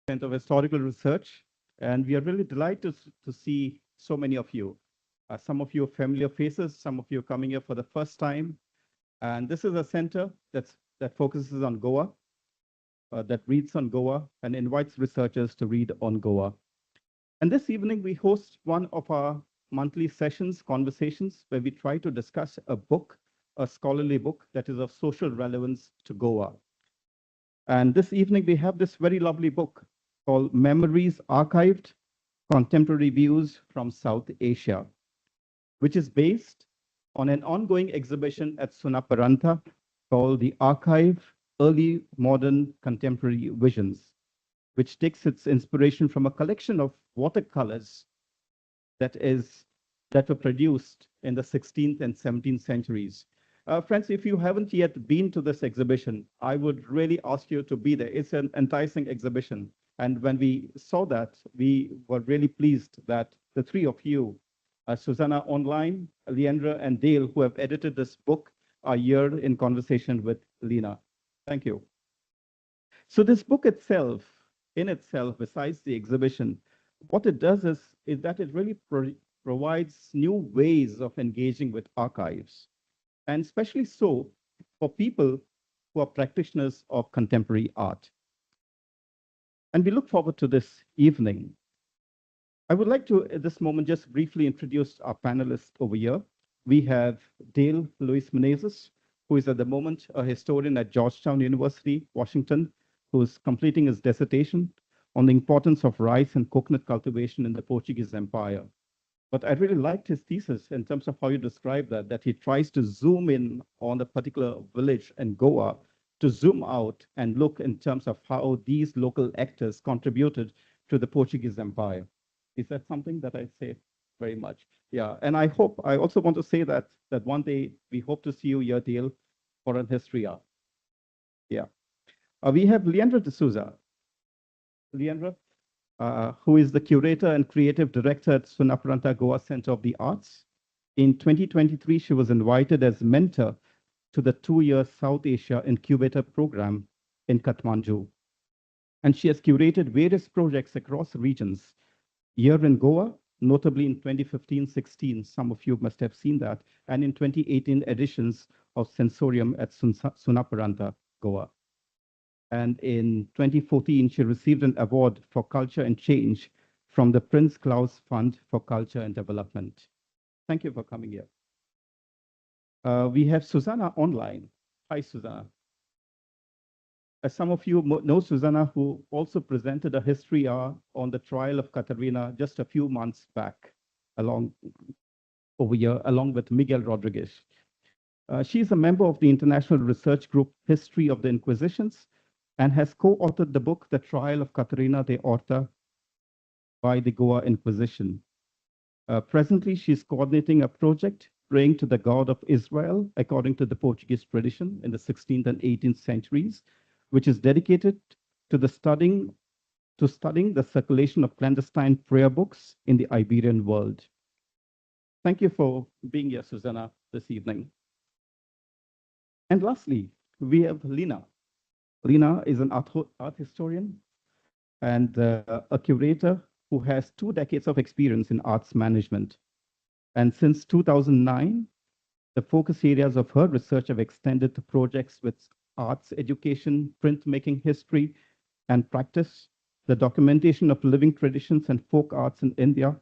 Center of Historical Research, and we are really delighted to see so many of you. Some of you are familiar faces, some of you are coming here for the first time. And this is a center that focuses on Goa, that reads on Goa, and invites researchers to read on Goa. And this evening, we host one of our monthly sessions, conversations, where we try to discuss a book, a scholarly book that is of social relevance to Goa. And this evening, we have this very lovely book called Memories Archived, Contemporary Views from South Asia, which is based on an ongoing exhibition at Sunaparanta called the ArQhive Early Modern Contemporary Visions, which takes its inspiration from a collection of watercolors that were produced in the 16th and 17th centuries. Friends, if you haven't yet been to this exhibition, I would really ask you to be there. It's an enticing exhibition. And when we saw that, we were really pleased that the three of you, Susana online, Leandré, and Dale, who have edited this book, are here in conversation with Lina. Thank you. So this book itself, in itself, besides the exhibition, what it does is that it really provides new ways of engaging with archives, and especially so for people who are practitioners of contemporary art. And we look forward to this evening. I would like to, at this moment, just briefly introduce our panelists over here. We have Dale Luis Menezes, who is at the moment a historian at Georgetown University, Washington, who is completing his dissertation on the importance of rice and coconut cultivation in the Portuguese Empire. But I really liked his thesis in terms of how you describe that he tries to zoom in on a particular village in Goa, to zoom out and look in terms of how these local actors contributed to the Portuguese Empire. Is that something that I say very much? Yeah, and I also want to say that one day we hope to see you here, Dale, for an history hour. Yeah. We have Leandré de Souza. Leandré, who is the curator and creative director at Sunaparanta Goa Center of the Arts. In 2023, she was invited as mentor to the 2-year South Asia Incubator Program in Kathmandu. And she has curated various projects across regions. Here in Goa, notably in 2015-16, some of you must have seen that, and in 2018 editions of Sensorium at Sunaparanta, Goa. And in 2014, she received an award for culture and change from the Prince Claus Fund for Culture and Development. Thank you for coming here. We have Susana online. Hi, Susana. As some of you know, Susana, who also presented a history hour on the trial of Catarina just a few months back, over here, along with Miguel Rodriguez. She is a member of the international research group History of the Inquisitions, and has co-authored the book, The Trial of Catarina de Horta by the Goa Inquisition. Presently, she's coordinating a project praying to the God of Israel, according to the Portuguese tradition in the 16th and 18th centuries, which is dedicated to studying the circulation of clandestine prayer books in the Iberian world. Thank you for being here, Susana, this evening. And lastly, we have Lina. Lina is an art historian and a curator who has 2 decades of experience in arts management. And since 2009, the focus areas of her research have extended to projects with arts education, printmaking history and practice, the documentation of living traditions and folk arts in India,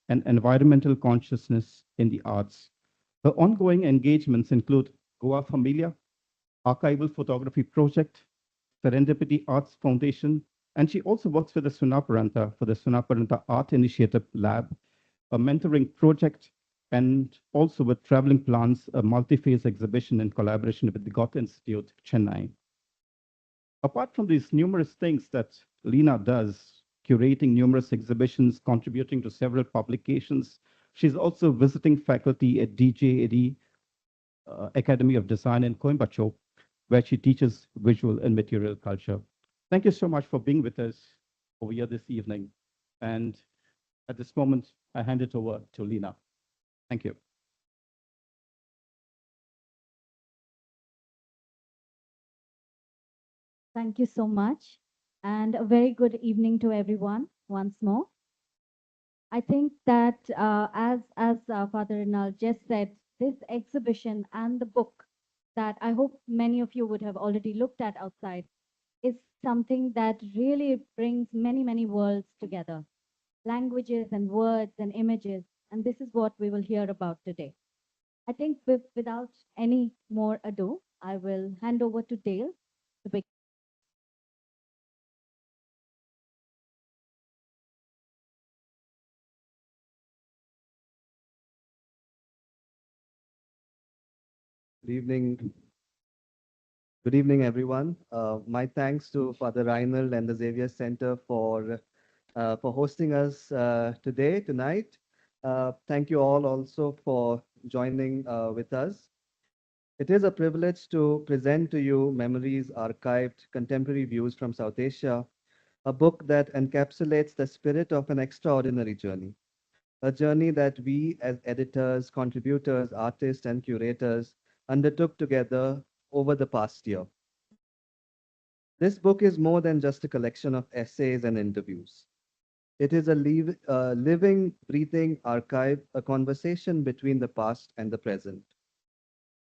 and environmental consciousness in the arts. Her ongoing engagements include Goa Familia, Archival Photography Project, Serendipity Arts Foundation, and she also works with the Sunaparanta for the Sunaparanta Art Initiative Lab, a mentoring project, and also with Traveling Plants, a multi-phase exhibition in collaboration with the Goethe Institute, Chennai. Apart from these numerous things that Lina does, curating numerous exhibitions, contributing to several publications, she's also visiting faculty at DJAD, Academy of Design in Coimbatore, where she teaches visual and material culture. Thank you so much for being with us over here this evening. And at this moment, I hand it over to Lina. Thank you. Thank you so much. And a very good evening to everyone once more. I think that as Father Rinal just said, this exhibition and the book that I hope many of you would have already looked at outside is something that really brings many worlds together, languages and words and images, and this is what we will hear about today. I think without any more ado, I will hand over to Dale to begin. Good evening. Good evening, everyone. My thanks to Father Reinald and the Xavier Center for hosting us tonight. Thank you all also for joining with us. It is a privilege to present to you Memories Archived Contemporary Views from South Asia, a book that encapsulates the spirit of an extraordinary journey. A journey that we as editors, contributors, artists, and curators undertook together over the past year. This book is more than just a collection of essays and interviews. It is a living, breathing archive, a conversation between the past and the present,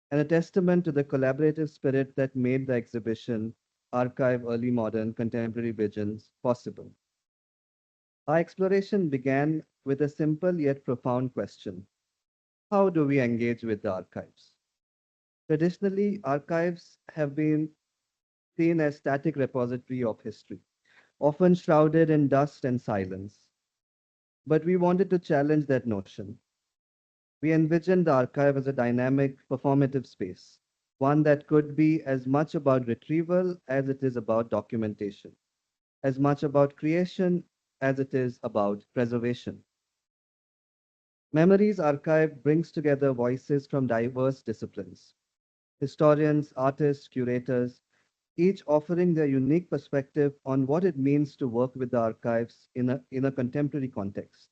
and a testament to the collaborative spirit that made the exhibition Archive Early Modern Contemporary Visions possible. Our exploration began with a simple yet profound question. How do we engage with the archives? Traditionally, archives have been seen as static repository of history, often shrouded in dust and silence. But we wanted to challenge that notion. We envisioned the archive as a dynamic, performative space, one that could be as much about retrieval as it is about documentation, as much about creation as it is about preservation. Memories Archive brings together voices from diverse disciplines, historians, artists, curators, each offering their unique perspective on what it means to work with the archives in a contemporary context.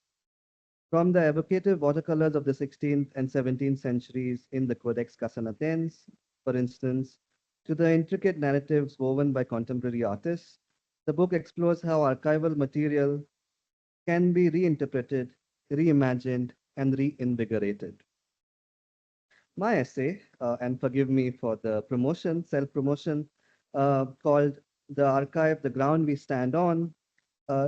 From the evocative watercolors of the 16th and 17th centuries in the Codex Casanatense, for instance, to the intricate narratives woven by contemporary artists, the book explores how archival material can be reinterpreted, reimagined, and reinvigorated. My essay, and forgive me for the promotion, self promotion, called The Archive, the Ground We Stand On,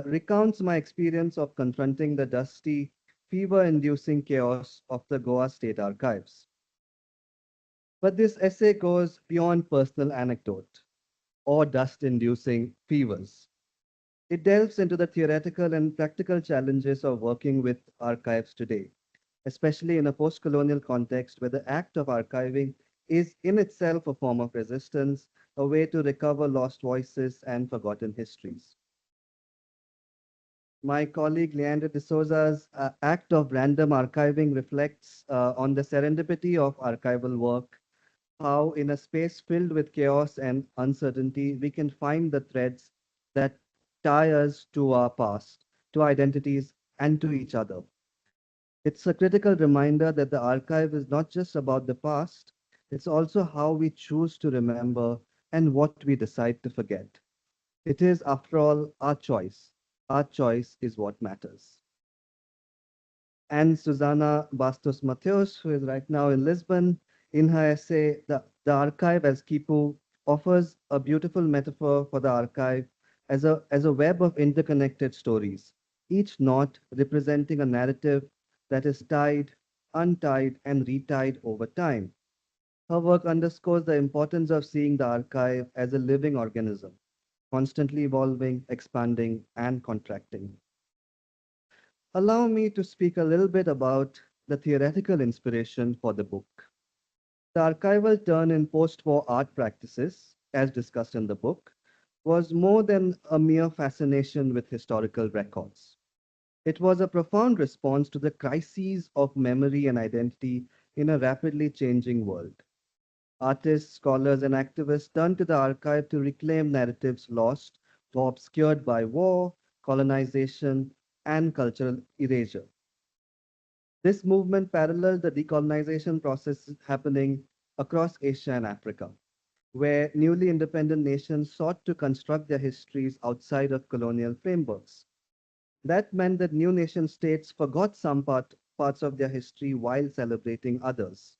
recounts my experience of confronting the dusty, fever inducing chaos of the Goa State Archives. But this essay goes beyond personal anecdote or dust inducing fevers. It delves into the theoretical and practical challenges of working with archives today, especially in a post colonial context where the act of archiving is in itself a form of resistance, a way to recover lost voices and forgotten histories. My colleague Leandré de Souza's act of random archiving reflects on the serendipity of archival work, how in a space filled with chaos and uncertainty, we can find the threads that tie us to our past, to identities, and to each other. It's a critical reminder that the archive is not just about the past, it's also how we choose to remember and what we decide to forget. It is, after all, our choice. Our choice is what matters. And Susana Bastos Mateus, who is right now in Lisbon, in her essay, the Archive as Kipu, offers a beautiful metaphor for the archive as a web of interconnected stories, each knot representing a narrative that is tied, untied, and retied over time. Her work underscores the importance of seeing the archive as a living organism, constantly evolving, expanding, and contracting. Allow me to speak a little bit about the theoretical inspiration for the book. The archival turn in post war art practices, as discussed in the book, was more than a mere fascination with historical records. It was a profound response to the crises of memory and identity in a rapidly changing world. Artists, scholars, and activists turned to the archive to reclaim narratives lost or obscured by war, colonization, and cultural erasure. This movement paralleled the decolonization process happening across Asia and Africa. where newly independent nations sought to construct their histories outside of colonial frameworks. That meant that new nation states forgot parts of their history while celebrating others.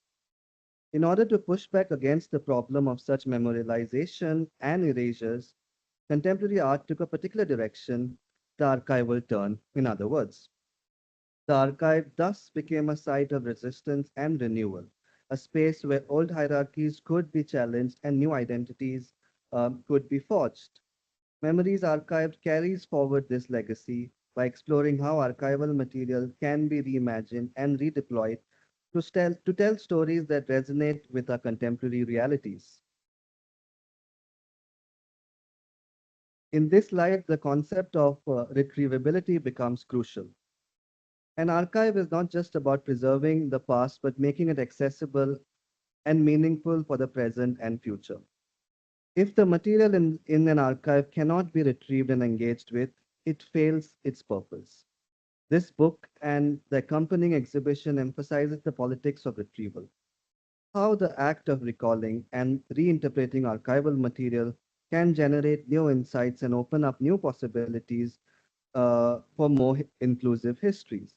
In order to push back against the problem of such memorialization and erasures, contemporary art took a particular direction, the archival turn, in other words. The archive thus became a site of resistance and renewal, a space where old hierarchies could be challenged and new identities could be forged. Memories Archived carries forward this legacy by exploring how archival material can be reimagined and redeployed to tell stories that resonate with our contemporary realities. In this light, the concept of retrievability becomes crucial. An archive is not just about preserving the past, but making it accessible and meaningful for the present and future. If the material in an archive cannot be retrieved and engaged with, it fails its purpose. This book and the accompanying exhibition emphasizes the politics of retrieval, how the act of recalling and reinterpreting archival material can generate new insights and open up new possibilities for more inclusive histories.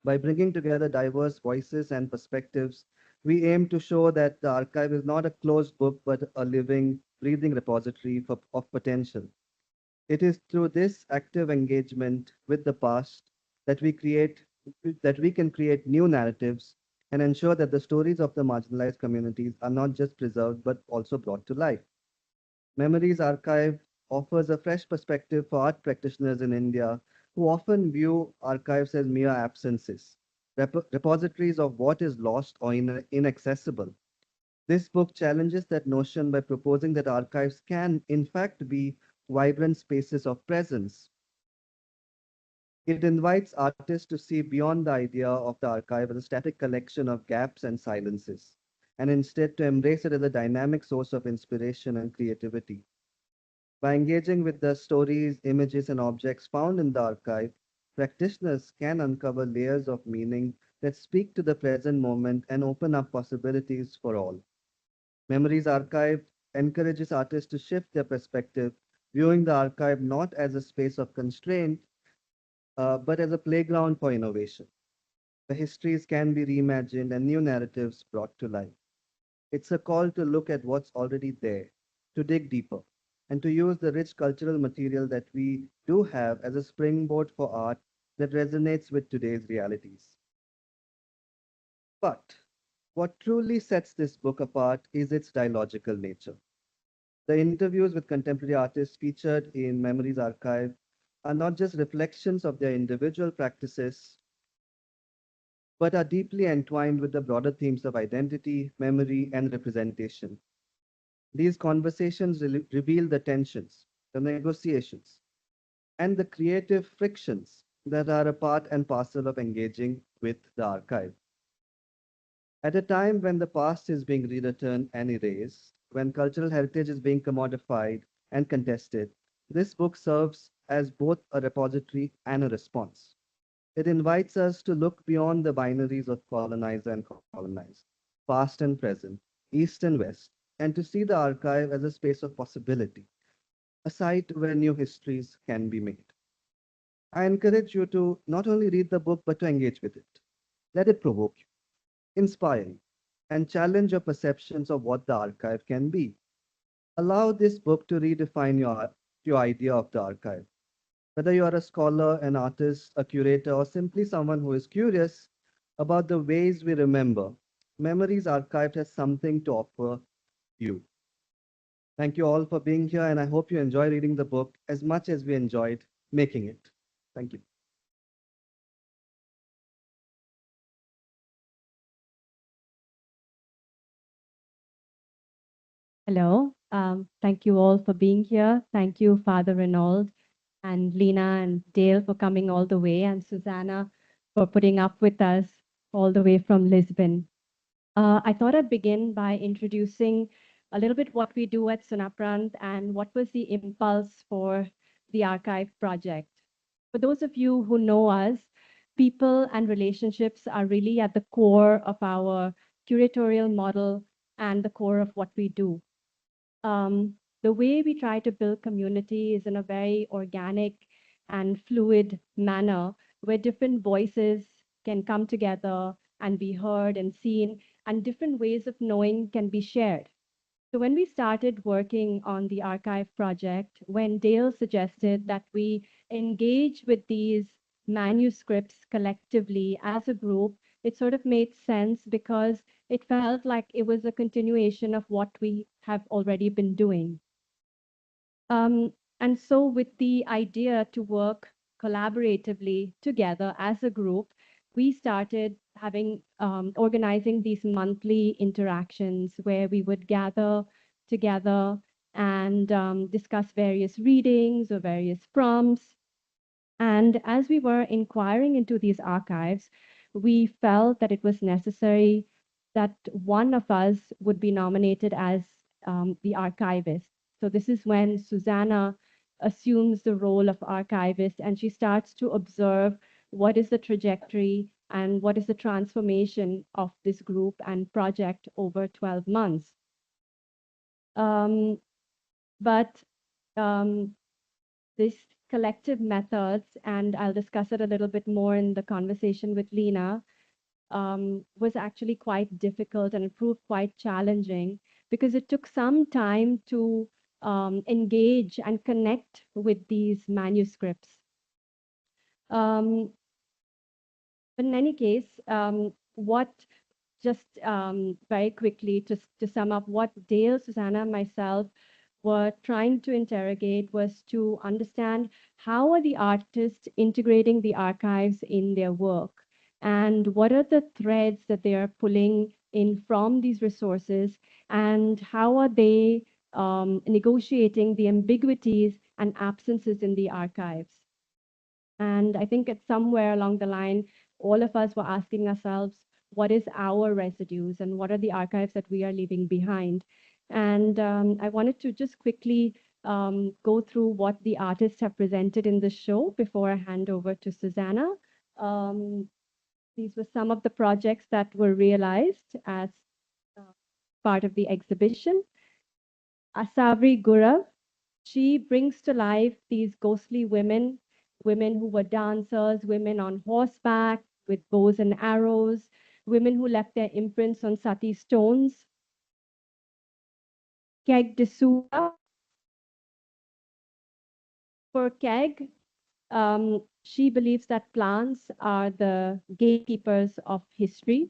By bringing together diverse voices and perspectives, we aim to show that the archive is not a closed book but a living, breathing repository of potential. It is through this active engagement with the past that we can create new narratives and ensure that the stories of the marginalized communities are not just preserved but also brought to life. Memories Archive offers a fresh perspective for art practitioners in India who often view archives as mere absences, repositories of what is lost or inaccessible. This book challenges that notion by proposing that archives can, in fact, be vibrant spaces of presence. It invites artists to see beyond the idea of the archive as a static collection of gaps and silences, and instead to embrace it as a dynamic source of inspiration and creativity. By engaging with the stories, images, and objects found in the archive, practitioners can uncover layers of meaning that speak to the present moment and open up possibilities for all. Memories Archive encourages artists to shift their perspective, viewing the archive not as a space of constraint, but as a playground for innovation. The histories can be reimagined and new narratives brought to life. It's a call to look at what's already there, to dig deeper, and to use the rich cultural material that we do have as a springboard for art that resonates with today's realities. But what truly sets this book apart is its dialogical nature. The interviews with contemporary artists featured in Memories Archive are not just reflections of their individual practices, but are deeply entwined with the broader themes of identity, memory, and representation. These conversations reveal the tensions, the negotiations, and the creative frictions that are a part and parcel of engaging with the archive. At a time when the past is being rewritten and erased, when cultural heritage is being commodified and contested, this book serves as both a repository and a response. It invites us to look beyond the binaries of colonizer and colonized, past and present, east and west, and to see the archive as a space of possibility, a site where new histories can be made. I encourage you to not only read the book but to engage with it. Let it provoke you, inspire you, and challenge your perceptions of what the archive can be. Allow this book to redefine your idea of the archive. Whether you are a scholar, an artist, a curator, or simply someone who is curious about the ways we remember, Memories Archived has something to offer you. Thank you all for being here, and I hope you enjoy reading the book as much as we enjoyed making it. Thank you. Hello. Thank you all for being here. Thank you, Father Renaud and Lina and Dale for coming all the way, and Susana for putting up with us all the way from Lisbon. I thought I'd begin by introducing a little bit what we do at Sunaparanta and what was the impulse for the archive project. For those of you who know us, people and relationships are really at the core of our curatorial model and the core of what we do. The way we try to build community is in a very organic and fluid manner where different voices can come together and be heard and seen, and different ways of knowing can be shared. So when we started working on the archive project, when Dale suggested that we engage with these manuscripts collectively as a group, it sort of made sense because it felt like it was a continuation of what we have already been doing. And so with the idea to work collaboratively together as a group, we started having organizing these monthly interactions where we would gather together and discuss various readings or various prompts. And as we were inquiring into these archives, we felt that it was necessary that one of us would be nominated as the archivist. So this is when Susana assumes the role of archivist and she starts to observe what is the trajectory and what is the transformation of this group and project over 12 months. Um, but um, this collective methods, and I'll discuss it a little bit more in the conversation with Lina, was actually quite difficult and it proved quite challenging because it took some time to engage and connect with these manuscripts. But in any case, what just very quickly to sum up what Dale, Susana, and myself were trying to interrogate was to understand how are the artists integrating the archives in their work and what are the threads that they are pulling in from these resources and how are they negotiating the ambiguities and absences in the archives. And I think at somewhere along the line, all of us were asking ourselves, what is our residues and what are the archives that we are leaving behind? And I wanted to just quickly go through what the artists have presented in the show before I hand over to Susana. Um, these were some of the projects that were realized as uh, part of the exhibition. Asavari Gurav, she brings to life these ghostly women, women who were dancers, women on horseback with bows and arrows, women who left their imprints on sati stones. Keg de Souza, for Keg, she believes that plants are the gatekeepers of history.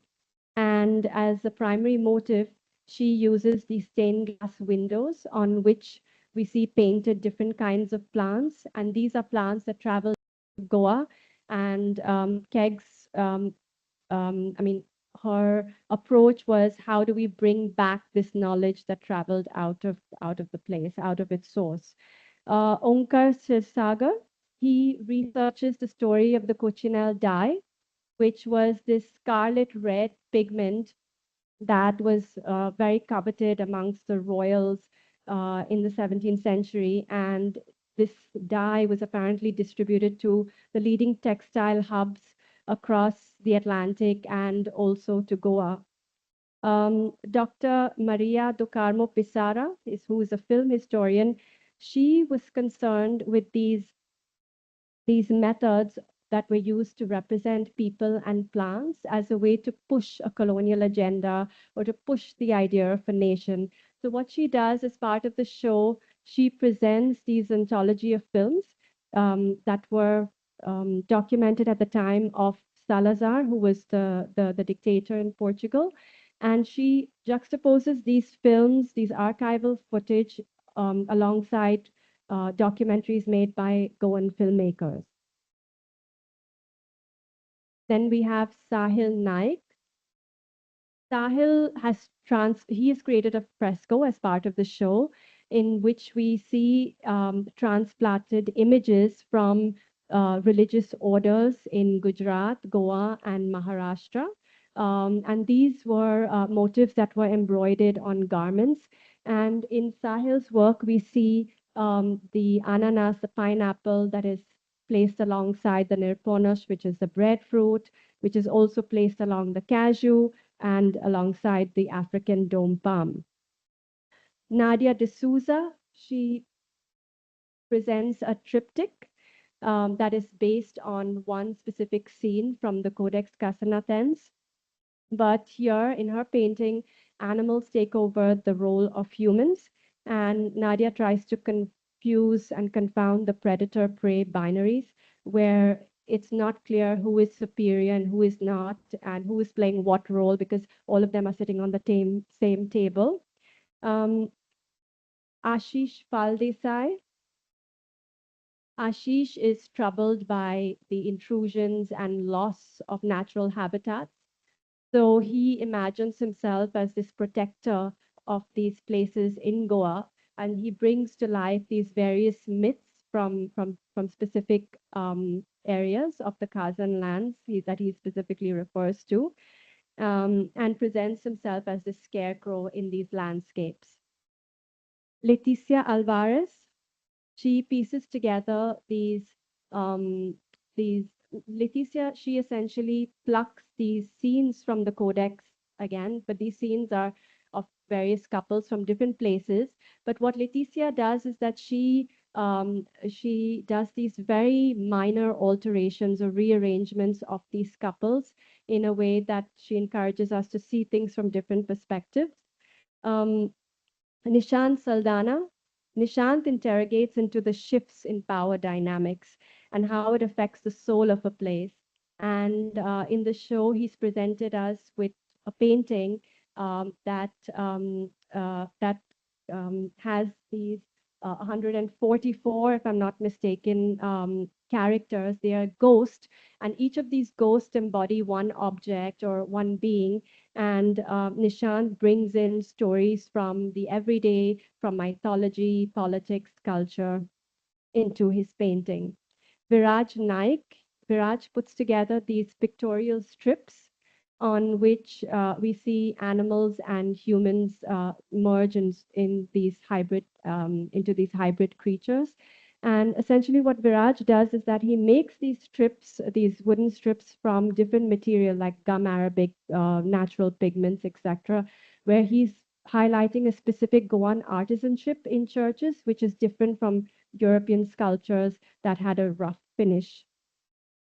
And as a primary motive, she uses these stained glass windows on which we see painted different kinds of plants. And these are plants that travel to Goa. And Keg's, I mean, her approach was how do we bring back this knowledge that traveled out of the place, out of its source. Onkar Kshirsagar, he researches the story of the cochineal dye, which was this scarlet red pigment that was very coveted amongst the royals in the 17th century. And this dye was apparently distributed to the leading textile hubs across the Atlantic and also to Goa. Dr. Maria do Carmo Picarra, who is a film historian, she was concerned with these methods that were used to represent people and plants as a way to push a colonial agenda or to push the idea of a nation. So what she does as part of the show, she presents these anthology of films that were documented at the time of Salazar, who was the dictator in Portugal. And she juxtaposes these films, these archival footage alongside documentaries made by Goan filmmakers. Then we have Sahil Naik. Sahil he has created a fresco as part of the show in which we see transplanted images from religious orders in Gujarat, Goa, and Maharashtra. And these were motifs that were embroidered on garments. And in Sahil's work, we see the ananas, the pineapple that is placed alongside the nirponos, which is the breadfruit, which is also placed along the cashew and alongside the African dome palm. Nadia de Souza, she presents a triptych that is based on one specific scene from the Codex Casanatense. But here in her painting, animals take over the role of humans, and Nadia tries to confuse and confound the predator-prey binaries, where it's not clear who is superior and who is not, and who is playing what role, because all of them are sitting on the same table. Ashish Phaldesai. Ashish is troubled by the intrusions and loss of natural habitats. So he imagines himself as this protector of these places in Goa, and he brings to life these various myths from specific areas of the Kazan lands that he specifically refers to, and presents himself as the scarecrow in these landscapes. Leticia Alvares, she pieces together these Leticia, she essentially plucks these scenes from the codex again, but these scenes are of various couples from different places. But what Leticia does is that she does these very minor alterations or rearrangements of these couples in a way that she encourages us to see things from different perspectives. Nishant Saldanha. Nishant interrogates into the shifts in power dynamics and how it affects the soul of a place. And in the show, he's presented us with a painting that has these 144, if I'm not mistaken, characters. They are ghosts, and each of these ghosts embody one object or one being. And Nishant brings in stories from the everyday, from mythology, politics, culture into his painting. Naik, Viraj puts together these pictorial strips on which we see animals and humans merge in these hybrid into these hybrid creatures. And essentially what Viraj does is that he makes these strips, these wooden strips from different material like gum arabic, natural pigments, etc., where he's highlighting a specific Goan artisanship in churches, which is different from European sculptures that had a rough finish.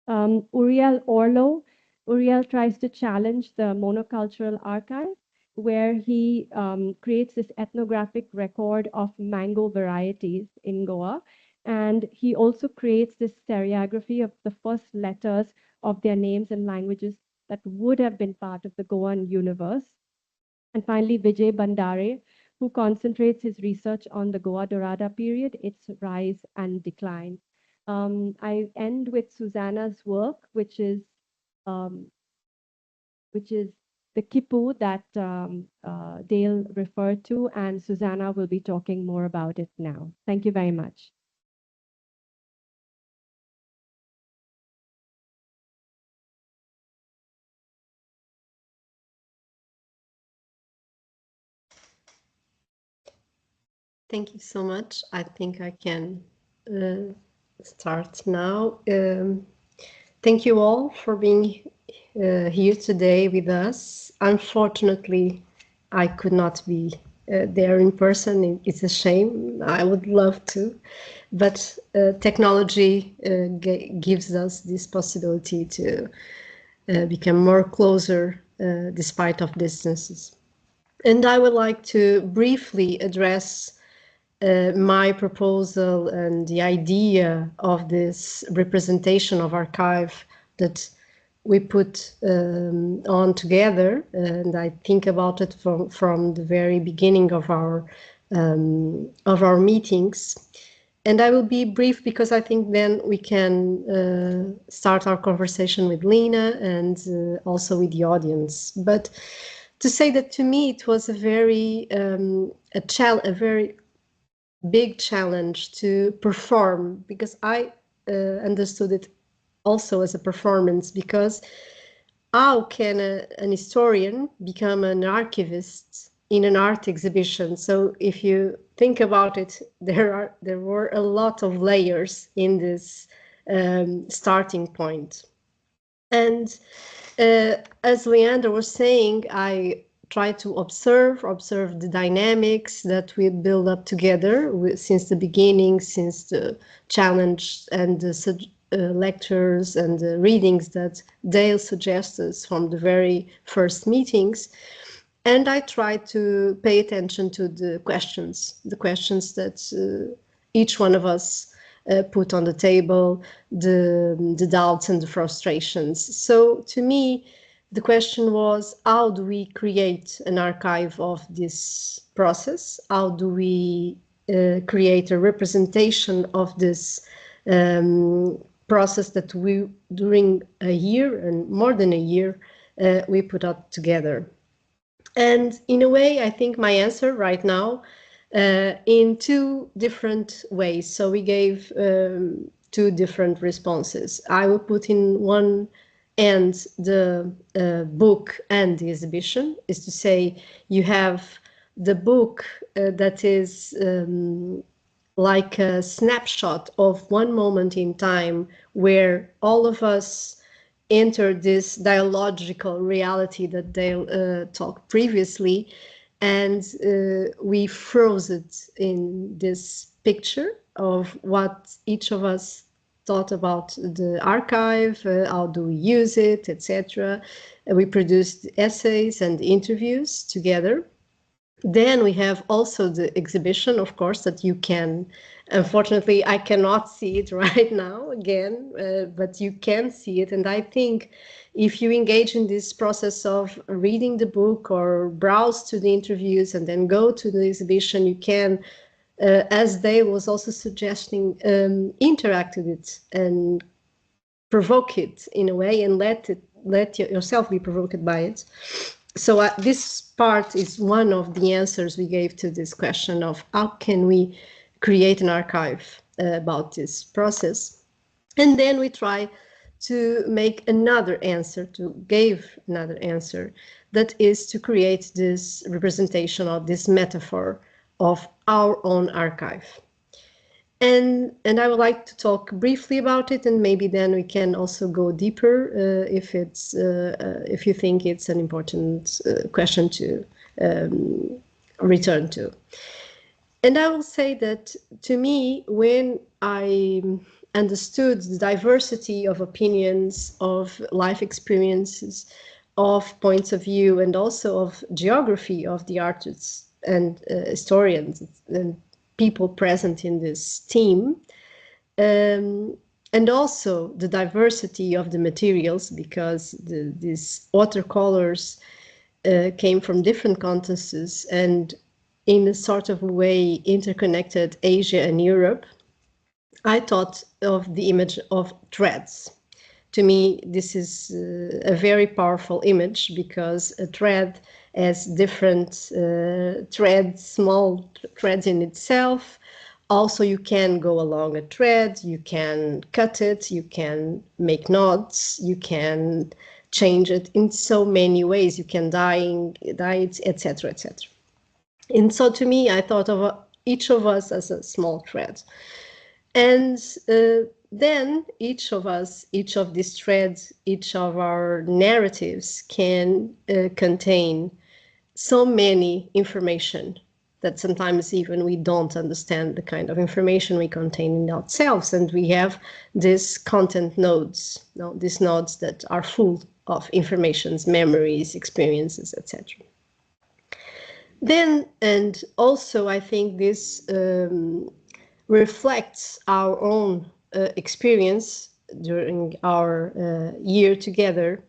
Uriel Orlow, Uriel tries to challenge the monocultural archive, where he creates this ethnographic record of mango varieties in Goa. And he also creates this stereography of the first letters of their names and languages that would have been part of the Goan universe. And finally, Vijay Bandare, who concentrates his research on the Goa Dorada period, its rise and decline. I end with Susana's work, um, which is the Kipu that Dale referred to, and Susana will be talking more about it now. Thank you very much. Thank you so much. I think I can start now. Thank you all for being here today with us. Unfortunately, I could not be there in person. It's a shame. I would love to, but technology gives us this possibility to become more closer despite of distances. And I would like to briefly address my proposal and the idea of this representation of ArQhive that we put on together, and I think about it from the very beginning of our meetings. And I will be brief because I think then we can start our conversation with Lina and also with the audience. But to say that to me it was a very big challenge to perform, because I understood it also as a performance, because how can an historian become an archivist in an art exhibition? So if you think about it, there were a lot of layers in this starting point. And as Leandré was saying, I try to observe the dynamics that we build up together since the beginning, since the challenge and the lectures and the readings that Dale suggests us from the very first meetings. And I try to pay attention to the questions that each one of us put on the table, the doubts and the frustrations. So to me, the question was, how do we create an archive of this process? How do we create a representation of this process that we, during a year and more than a year, we put up together? And in a way, I think my answer right now in two different ways. So we gave two different responses. I will put in one end the book and the exhibition, is to say you have the book that is like a snapshot of one moment in time where all of us enter this dialogical reality that they talked previously, and we froze it in this picture of what each of us thought about the archive, how do we use it, etc. We produced essays and interviews together. Then we have also the exhibition, of course, that you can, unfortunately, I cannot see it right now again, but you can see it. And I think if you engage in this process of reading the book or browse to the interviews and then go to the exhibition, you can, as Dale was also suggesting, interact with it and provoke it in a way and let yourself be provoked by it. So this part is one of the answers we gave to this question of how can we create an archive about this process. And then we try to make another answer, give another answer, that is to create this representation of this metaphor of our own archive. And I would like to talk briefly about it, and maybe then we can also go deeper if you think it's an important question to return to. And I will say that to me, when I understood the diversity of opinions, of life experiences, of points of view, and also of geography of the artists and historians and people present in this team, and also the diversity of the materials, because these watercolors came from different contexts and in a sort of way interconnected Asia and Europe. I thought of the image of threads. To me, this is a very powerful image, because a thread has different threads, small threads in itself. Also, you can go along a thread, you can cut it, you can make knots, you can change it in so many ways. You can dye it, etc., etc. And so to me, I thought of each of us as a small thread. And then each of us, each of these threads, each of our narratives can contain so many information that sometimes even we don't understand the kind of information we contain in ourselves. And we have these content nodes, these nodes that are full of informations, memories, experiences, etc. Then, and also I think this reflects our own experience during our year together.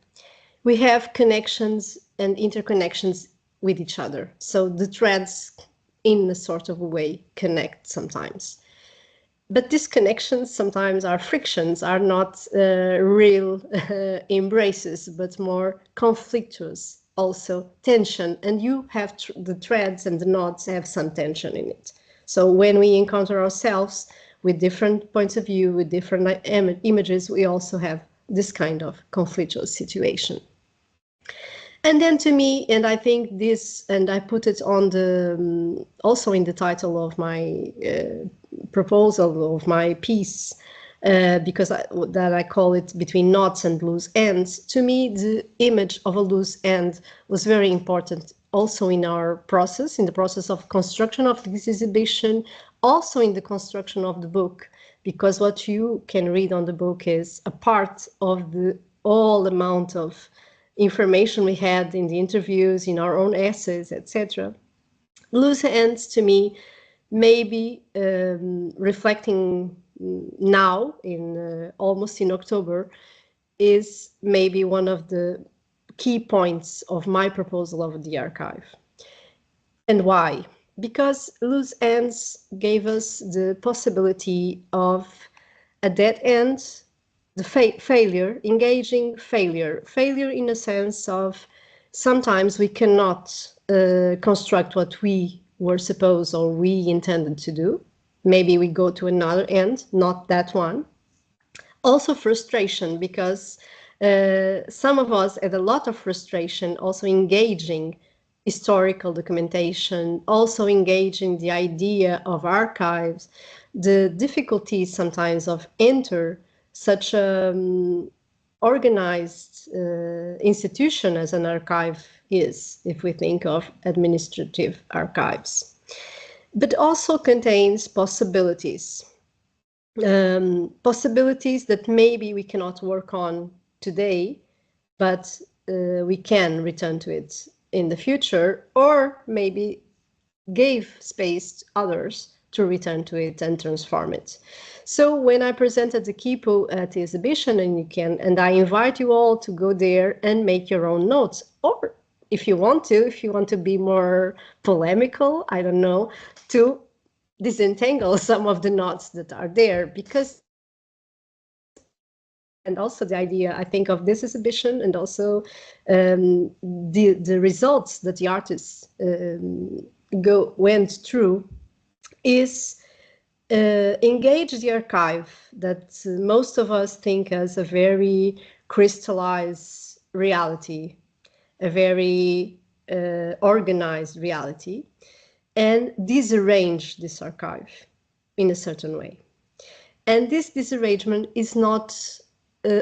We have connections and interconnections with each other. So the threads, in a sort of a way, connect sometimes. But these connections sometimes are frictions, are not real embraces, but more conflictuous, also tension. And you have the threads and the knots have some tension in it. So when we encounter ourselves with different points of view, with different images, we also have this kind of conflictual situation. And then to me, and I think this, and I put it on the, also in the title of my proposal of my piece, because I call it Between Knots and Loose Ends. To me, the image of a loose end was very important also in our process, in the process of construction of this exhibition, also in the construction of the book, because what you can read on the book is a part of the all amount of information we had in the interviews, in our own essays, etc. Loose ends to me, maybe reflecting now in almost in October, is maybe one of the key points of my proposal of the archive. And why? Because loose ends gave us the possibility of a dead end, the failure, engaging failure. Failure in a sense of sometimes we cannot construct what we were supposed or we intended to do. Maybe we go to another end, not that one. Also frustration, because some of us had a lot of frustration also engaging historical documentation, also engaging the idea of archives, the difficulties sometimes of enter such an organized institution as an archive is, if we think of administrative archives. But also contains possibilities. Possibilities that maybe we cannot work on today, but we can return to it in the future, or maybe gave space to others to return to it and transform it. So when I presented the Kipu at the exhibition, and I invite you all to go there and make your own notes, or if you want to be more polemical, I don't know, to disentangle some of the knots that are there, because and also the idea, I think, of this exhibition and also the results that the artists went through is engage the archive that most of us think as a very crystallized reality, a very organized reality, and disarrange this archive in a certain way. And this disarrangement is not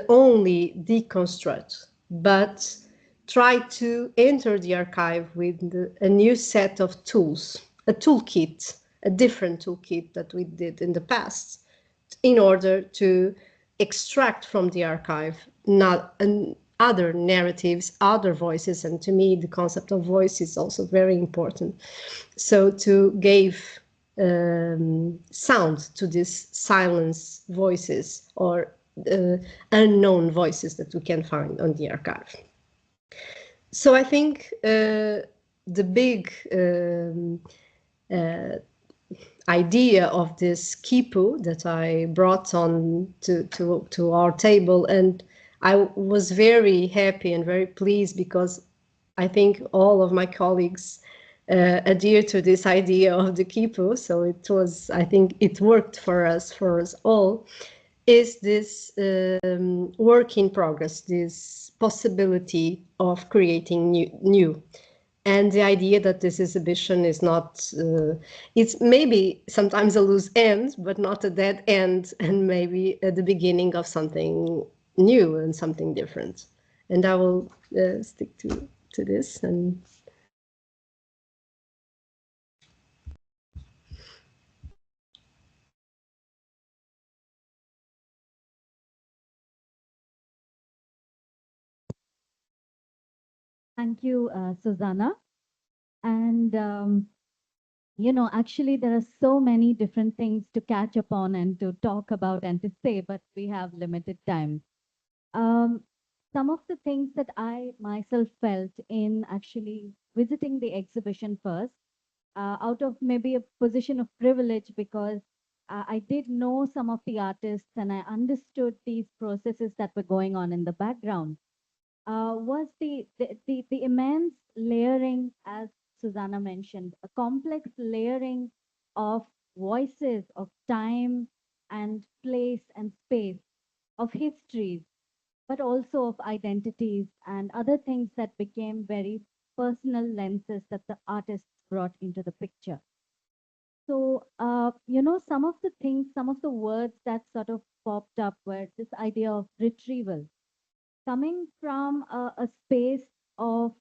only deconstruct, but try to enter the archive with a new set of tools, a toolkit, a different toolkit that we did in the past, in order to extract from the archive other narratives, other voices, and to me the concept of voice is also very important. So to give sound to these silence voices or unknown voices that we can find on the archive. So I think the big idea of this kipu that I brought on to our table, and I was very happy and very pleased because I think all of my colleagues adhere to this idea of the kipu. So it was, I think it worked for us all, is this work in progress, this possibility of creating new. And the idea that this exhibition is not, it's maybe sometimes a loose end, but not a dead end, and maybe at the beginning of something new and something different. And I will stick to this. And Thank you, Susana. And, actually, there are so many different things to catch up on and to talk about and to say, but we have limited time. Some of the things that I myself felt in actually visiting the exhibition first, out of maybe a position of privilege, because I did know some of the artists and I understood these processes that were going on in the background, was the immense layering, as Susana mentioned, a complex layering of voices, of time and place and space, of histories, but also of identities and other things that became very personal lenses that the artists brought into the picture. So, some of the things, some of the words that sort of popped up were this idea of retrieval, coming from a space of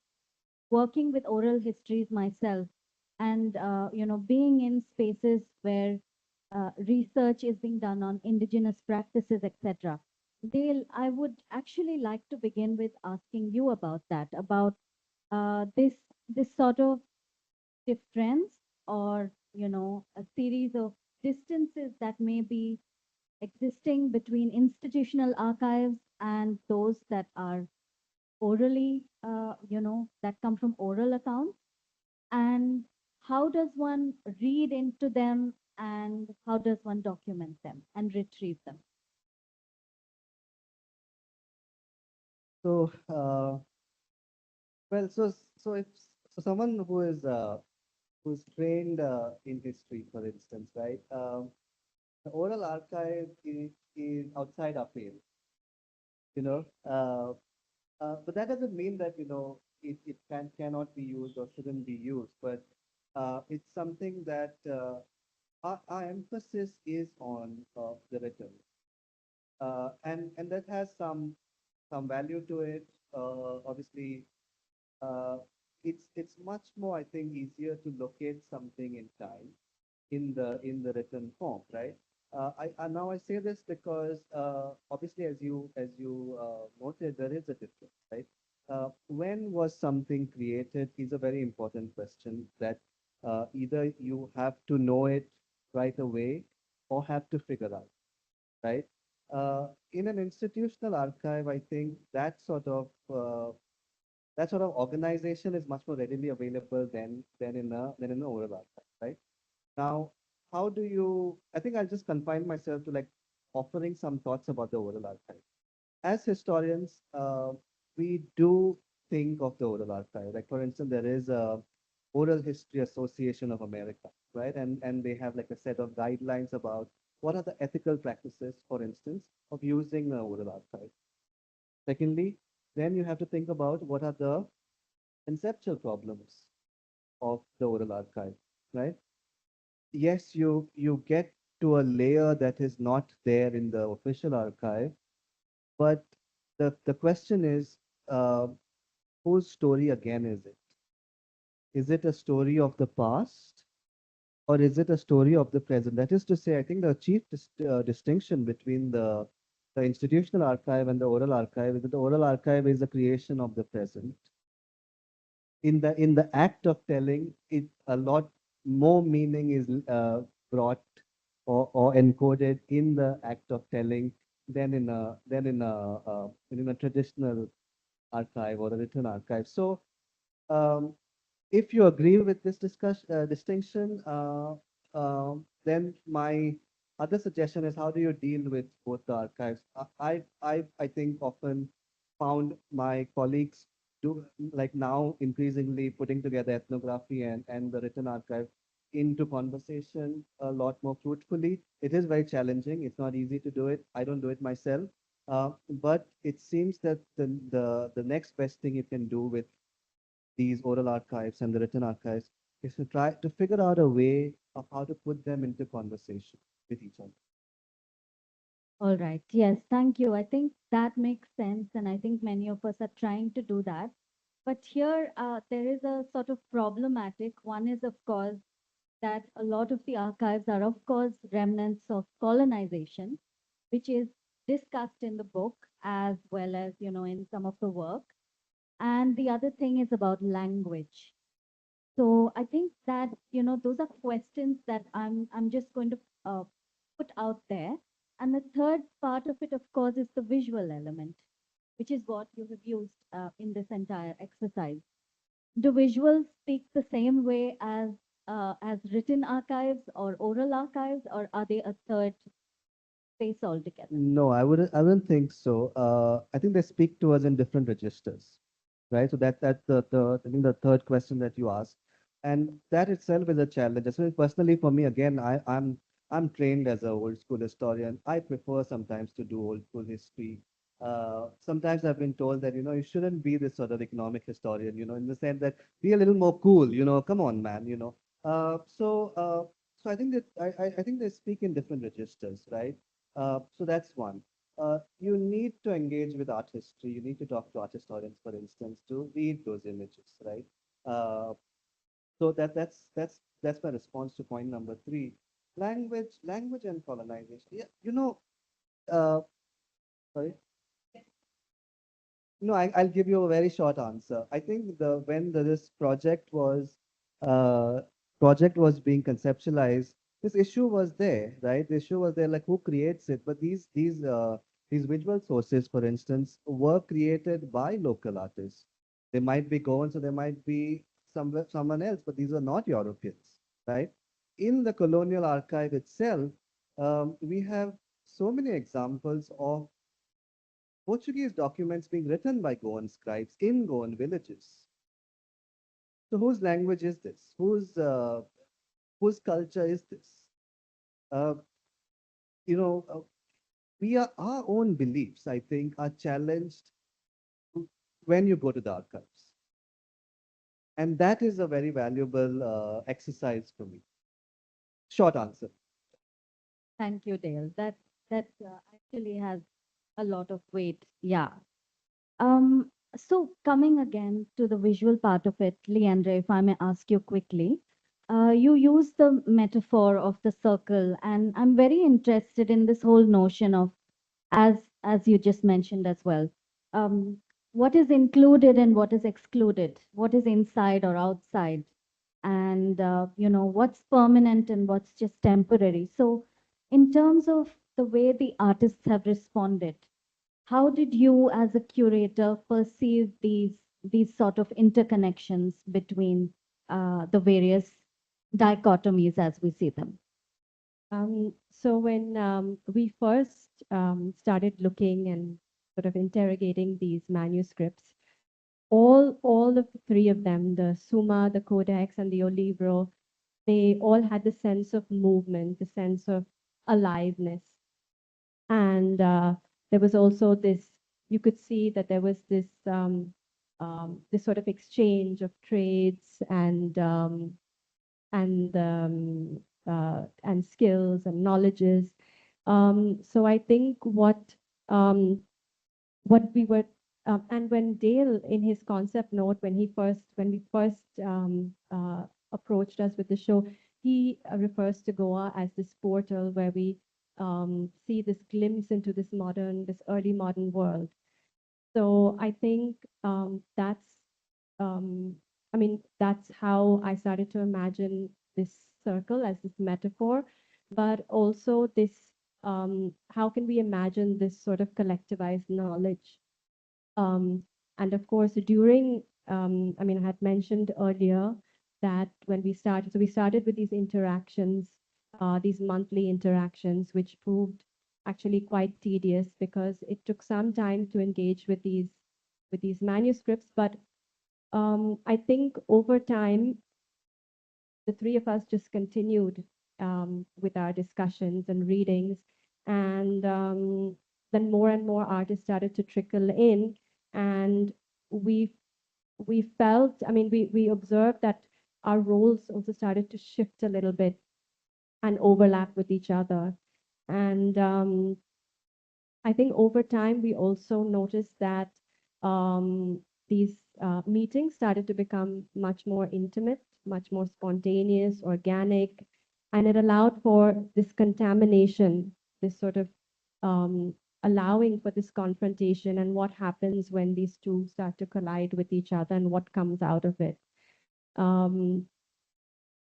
working with oral histories myself and, being in spaces where research is being done on indigenous practices, etc. Dale, I would actually like to begin with asking you about that, about this sort of difference, or a series of distances that may be existing between institutional archives and those that are orally, that come from oral accounts, and how does one read into them, and how does one document them and retrieve them? So, well, if someone who's trained in history, for instance, right? The oral archive is outside our pale, you know. But that doesn't mean that it cannot be used or shouldn't be used. But it's something that our emphasis is on the written, and that has some value to it. Obviously, uh, it's much more, I think, easier to locate something in time in the written form, right? Now I say this because obviously, as you noted, there is a difference, right? When was something created is a very important question that either you have to know it right away or have to figure out, right? In an institutional archive, I think that sort of organization is much more readily available than in the oral archive, right? Now, how do you? I think I'll just confine myself to like offering some thoughts about the oral archive. As historians, we do think of the oral archive. Like for instance, there is a Oral History Association of America, right? And they have like a set of guidelines about what are the ethical practices, for instance, of using the oral archive. Secondly, then you have to think about what are the conceptual problems of the oral archive, right? Yes, you get to a layer that is not there in the official archive, but the question is, uh, whose story again is it? Is it a story of the past, or is it a story of the present? That is to say, I think the chief distinction between the institutional archive and the oral archive is that the oral archive is a creation of the present. In the act of telling, it a lot more meaning is brought or encoded in the act of telling than in a traditional archive or a written archive. So um, if you agree with this distinction, then my other suggestion is how do you deal with both the archives? I think often found my colleagues do like now increasingly putting together ethnography and the written archive into conversation a lot more fruitfully. It is very challenging. It's not easy to do it. I don't do it myself. But it seems that the next best thing you can do with these oral archives and the written archives is to try to figure out a way of how to put them into conversation with each other. All right. Yes, thank you. I think that makes sense, and I think many of us are trying to do that. But here, there is a sort of problematic. One is, of course, that a lot of the archives are, of course, remnants of colonization, which is discussed in the book as well as, in some of the work. And the other thing is about language. So I think that, those are questions that I'm just going to put out there. And the third part of it, of course, is the visual element, which is what you have used in this entire exercise. Do visuals speak the same way as written archives or oral archives, or are they a third space altogether? No, I wouldn't think so. I think they speak to us in different registers, right? So that's the I think the third question that you asked, and that itself is a challenge. So personally, for me, again, I'm trained as a old school historian. I prefer sometimes to do old school history. Sometimes I've been told that you shouldn't be this sort of economic historian, in the sense that be a little more cool, come on, man, so I think that I think they speak in different registers, right? So that's one. You need to engage with art history. You need to talk to art historians, for instance, to read those images, right? Uh, so that's my response to point number three. Language and colonization. Yeah, sorry. No, I'll give you a very short answer. I think this uh, project was being conceptualized, this issue was there, right? The issue was there, like who creates it? But these visual sources, for instance, were created by local artists. They might be Goans, or they might be someone else, but these are not Europeans, right? In the colonial archive itself, we have so many examples of Portuguese documents being written by Goan scribes in Goan villages. So whose language is this? Whose culture is this? Uh, you know, uh, we are our own beliefs, I think, are challenged when you go to the archives, and that is a very valuable exercise for me. Short answer. Thank you, Dale. That actually has a lot of weight. Yeah. So coming again to the visual part of it, Leandre, if I may ask you quickly, you use the metaphor of the circle, and I'm very interested in this whole notion of, as you just mentioned as well, um, what is included and what is excluded, what is inside or outside, and what's permanent and what's just temporary. So, in terms of the way the artists have responded, how did you, as a curator, perceive these sort of interconnections between the various dichotomies as we see them? So when we first started looking and sort of interrogating these manuscripts, all of the three of them, the Summa, the Codex, and the Olibro, they all had the sense of movement, the sense of aliveness. And there was also this, you could see that there was this sort of exchange of trades and skills and knowledges. So I think what we were and when Dale in his concept note when we first approached us with the show, he refers to Goa as this portal where we see this glimpse into this early modern world. So I think um, that's how I started to imagine this circle as this metaphor, but also this how can we imagine this sort of collectivized knowledge? Um, and of course, I had mentioned earlier that when we started with these interactions, these monthly interactions, which proved actually quite tedious because it took some time to engage with these manuscripts. But I think over time, the three of us just continued with our discussions and readings, and then more and more artists started to trickle in, and we we felt, we observed that our roles also started to shift a little bit and overlap with each other, and I think over time, we also noticed that these meetings started to become much more intimate, much more spontaneous, organic, and it allowed for this contamination, this sort of um, allowing for this confrontation and what happens when these two start to collide with each other and what comes out of it. Um,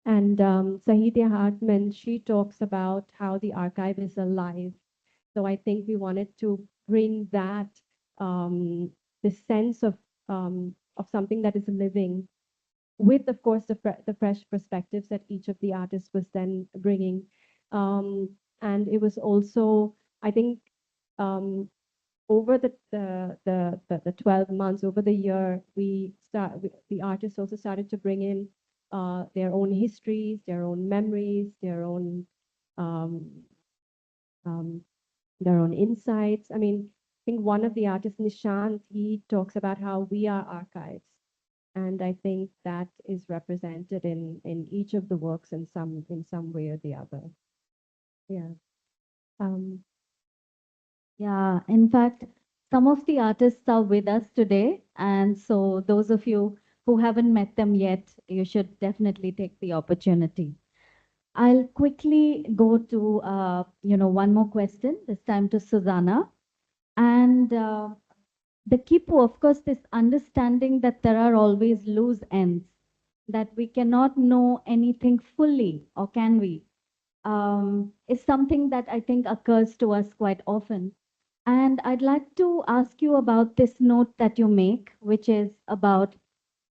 and Sahitya Hartman, she talks about how the archive is alive. So I think we wanted to bring that this sense of something that is living, with, of course, the fresh perspectives that each of the artists was then bringing. And it was also, I think, over the 12 months, over the year, the artists also started to bring in their own histories, their own memories, um, um, their own insights. I think one of the artists, Nishant, he talks about how we are archives. And I think that is represented in each of the works in some way or the other. Yeah. Um, In fact, some of the artists are with us today. And so those of you who haven't met them yet, you should definitely take the opportunity. I'll quickly go to, one more question, this time to Susana. And the Kipu, of course, this understanding that there are always loose ends, that we cannot know anything fully, or can we, is something that I think occurs to us quite often. And I'd like to ask you about this note that you make, which is about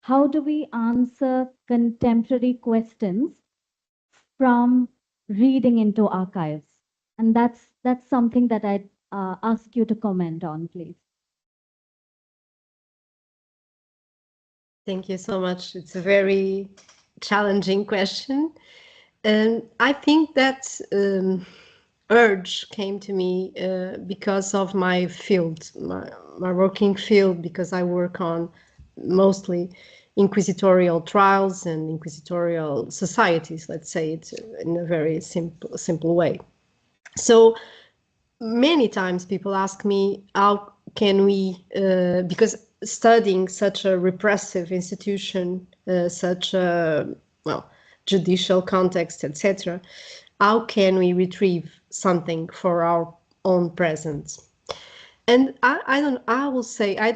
how do we answer contemporary questions from reading into archives? And that's something that I'd ask you to comment on, please. Thank you so much. It's a very challenging question. And I think that urge came to me because of my field, my working field, because I work on mostly inquisitorial trials and inquisitorial societies, let's say it in a very simple way. So many times people ask me, how can we, because studying such a repressive institution, such a, judicial context, etc., how can we retrieve something for our own present? And I will say, I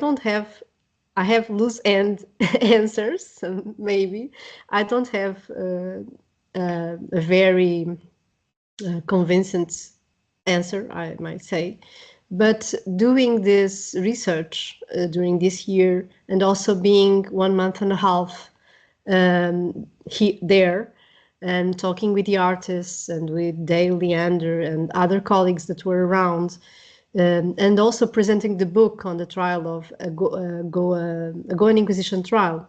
have loose end answers, maybe. I don't have a very convincing answer, I might say. But doing this research during this year, and also being 1.5 months there, and talking with the artists and with Dale, Leandré, and other colleagues that were around, and also presenting the book on the trial of a Goan Inquisition trial,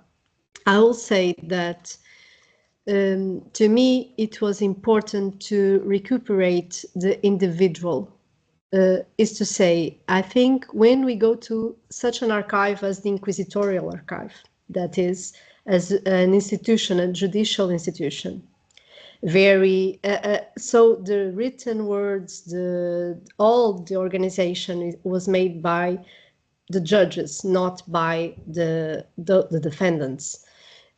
I will say that to me it was important to recuperate the individual. Is to say, I think when we go to such an archive as the Inquisitorial Archive, that is, as an institution, a judicial institution, very so the written words, all the organization was made by the judges, not by the defendants.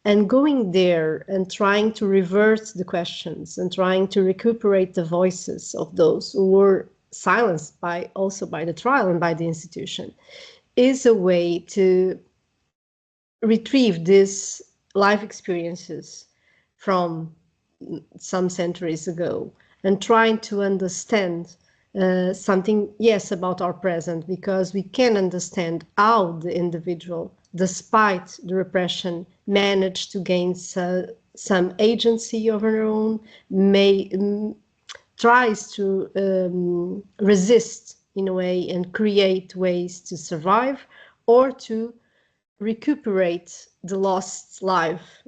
And going there and trying to revert the questions and trying to recuperate the voices of those who were silenced also by the trial and by the institution is a way to retrieve these life experiences from some centuries ago and trying to understand something, yes, about our present, because we can understand how the individual, despite the repression, managed to gain some agency of her own, tries to resist in a way and create ways to survive or to recuperate the lost life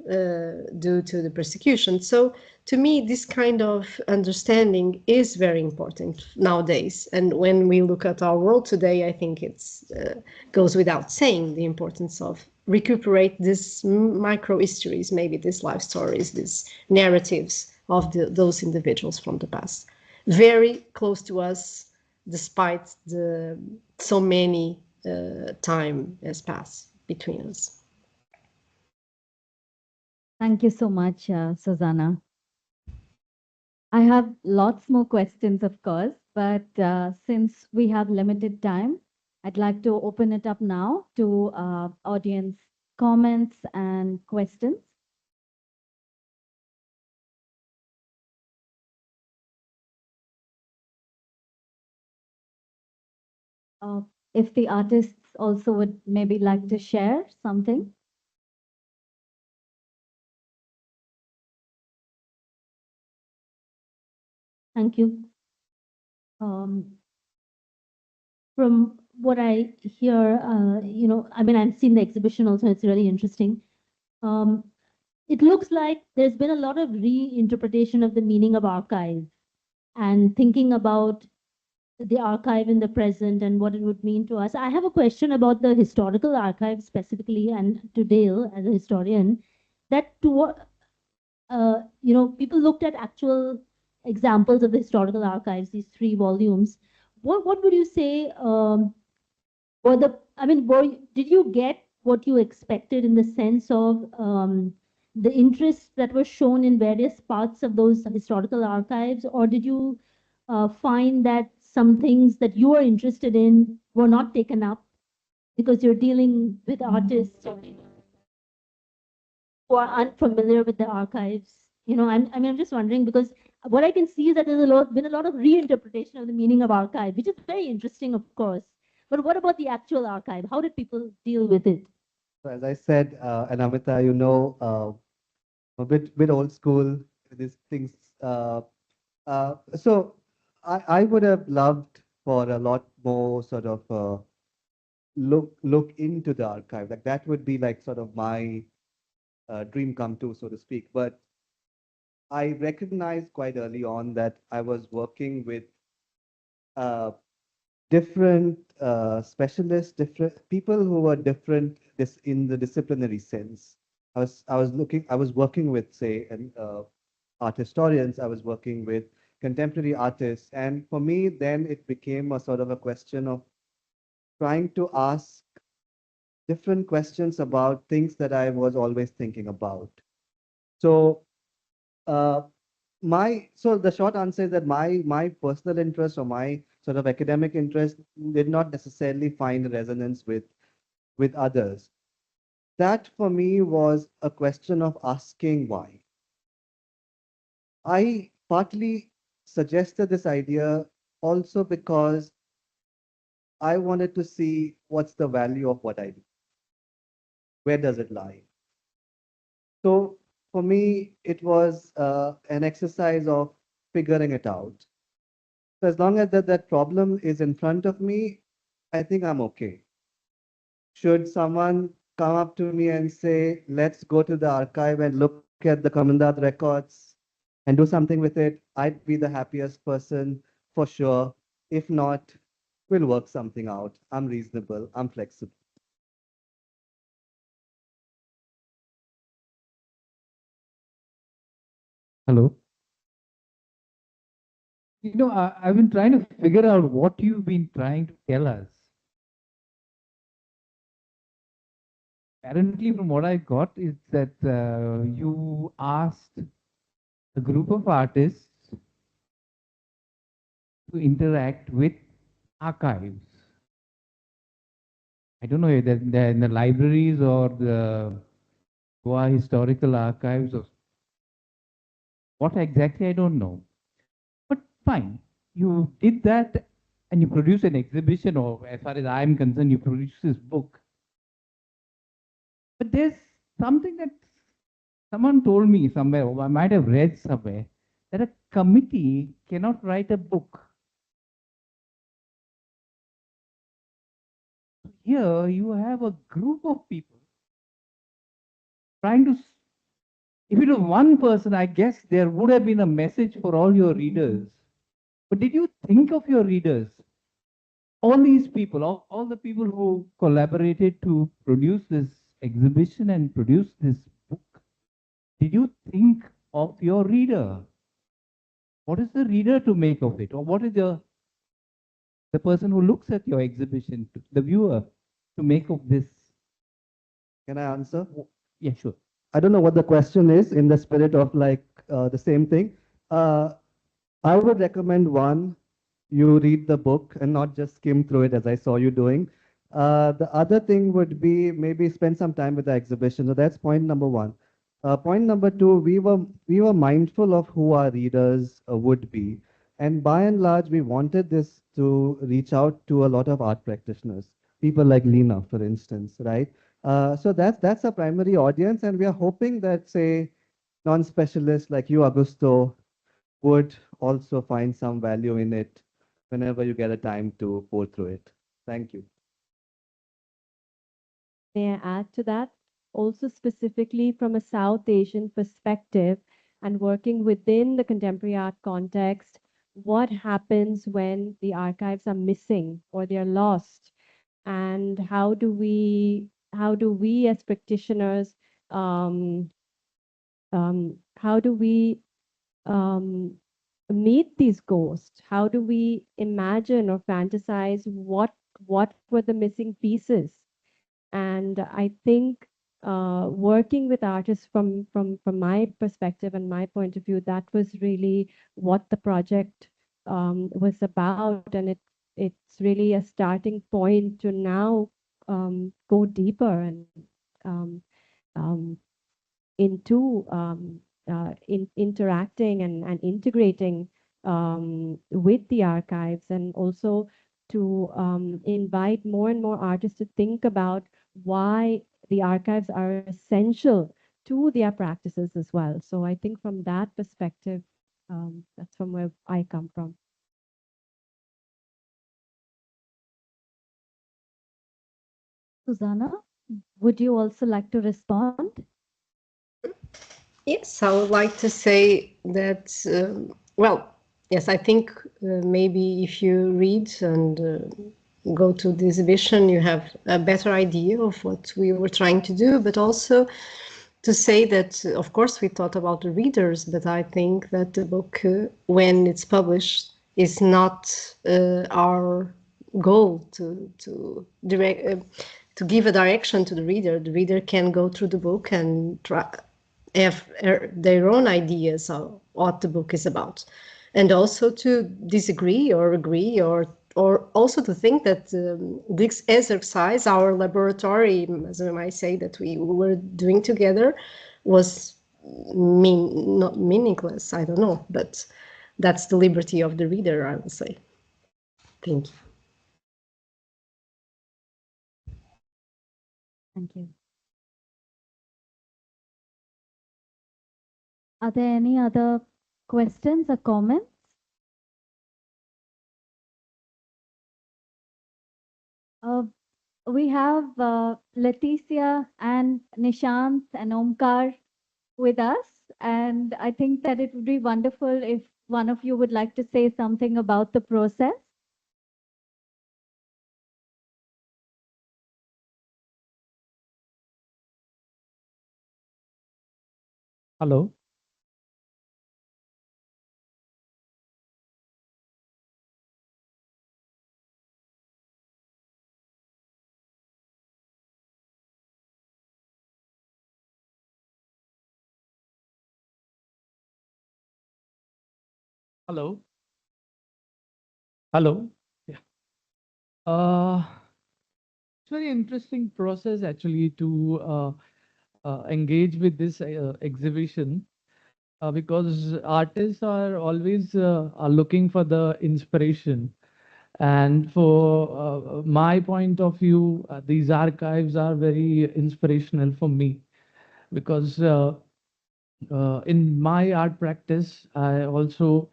due to the persecution. So to me, this kind of understanding is very important nowadays. And when we look at our world today, I think it goes without saying the importance of recuperate these micro histories, maybe these life stories, these narratives of those individuals from the past. Very close to us, despite so many time has passed between us. Thank you so much, Susana. I have lots more questions, of course, but since we have limited time, I'd like to open it up now to audience comments and questions. If the artists also would maybe like to share something. Thank you. From what I hear, I mean, I've seen the exhibition also, it's really interesting. It looks like there's been a lot of reinterpretation of the meaning of archive and thinking about the archive in the present and what it would mean to us. I have a question about the historical archive specifically, and to Dale as a historian, that to what, people looked at actual examples of the historical archives, these 3 volumes. What would you say did you get what you expected in the sense of the interest that was shown in various parts of those historical archives, or did you find that some things that you are interested in were not taken up because you're dealing with artists who are unfamiliar with the archives? I'm just wondering because what I can see is that been a lot of reinterpretation of the meaning of archive, which is very interesting, of course. But what about the actual archive? How did people deal with it? So as I said, and Amita, a bit old school, these things. So I would have loved for a lot more sort of look into the archive. Like that would be like sort of my dream come true, so to speak. But I recognized quite early on that I was working with uh, different specialists, different people who were different this in the disciplinary sense. I was working with, say, art historians. I was working with contemporary artists, and for me, then it became a sort of a question of trying to ask different questions about things that I was always thinking about. So, uh, so the short answer is that my personal interest or my sort of academic interest did not necessarily find resonance with others. That for me was a question of asking why. I partly suggested this idea also because I wanted to see what's the value of what I do. Where does it lie? So for me, it was an exercise of figuring it out. So as long as that problem is in front of me, I think I'm okay. Should someone come up to me and say, let's go to the archive and look at the Commandant records and do something with it, I'd be the happiest person for sure. If not, we'll work something out. I'm reasonable, I'm flexible. Hello. I've been trying to figure out what you've been trying to tell us. Apparently, from what I got, is that you asked a group of artists to interact with archives. I don't know if they're in the libraries or the Goa historical archives or what exactly, I don't know. But fine, you did that and you produced an exhibition, or as far as I'm concerned, you produced this book. But there's something that someone told me somewhere, or I might have read somewhere, that a committee cannot write a book. Here you have a group of people trying to, if it was one person, I guess there would have been a message for all your readers. But did you think of your readers? All these people, all the people who collaborated to produce this exhibition and produce this book, did you think of your reader? What is the reader to make of it? Or what is the person who looks at your exhibition, the viewer, to make of this? Can I answer? Yeah, sure. I don't know what the question is in the spirit of like the same thing. I would recommend one, you read the book and not just skim through it as I saw you doing. The other thing would be maybe spend some time with the exhibition. So that's point number one. Point number two, we were mindful of who our readers would be. And by and large, we wanted this to reach out to a lot of art practitioners, people like Lina, for instance, right? So that's a primary audience, and we are hoping that, say, non-specialists like you, Augusto, would also find some value in it whenever you get a time to pour through it. Thank you. May I add to that? Also, specifically from a South Asian perspective and working within the contemporary art context, what happens when the archives are missing or they're lost? And how do we as practitioners, how do we um, meet these ghosts? How do we imagine or fantasize what were the missing pieces? And I think working with artists from my perspective and my point of view, that was really what the project was about, and it's really a starting point to now go deeper and um, um, into interacting and integrating with the archives, and also to invite more and more artists to think about why the archives are essential to their practices as well. So I think from that perspective, that's from where I come from. Susana, would you also like to respond? Yes, I would like to say that, well, yes, I think maybe if you read and go to the exhibition, you have a better idea of what we were trying to do, but also to say that, of course, we thought about the readers, but I think that the book, when it's published, is not our goal to direct. To give a direction to the reader. The reader can go through the book and try, have their own ideas of what the book is about, and also to disagree or agree, or also to think that this exercise, our laboratory, as I might say, that we were doing together, was not meaningless. I don't know, but that's the liberty of the reader, I would say. Thank you. Thank you. Are there any other questions or comments? We have Leticia and Nishant and Onkar with us, and I think that it would be wonderful if one of you would like to say something about the process. Hello. Hello. Hello. Yeah. It's very interesting process actually to engage with this exhibition, because artists are always are looking for the inspiration. And for my point of view, these archives are very inspirational for me, because in my art practice, I also,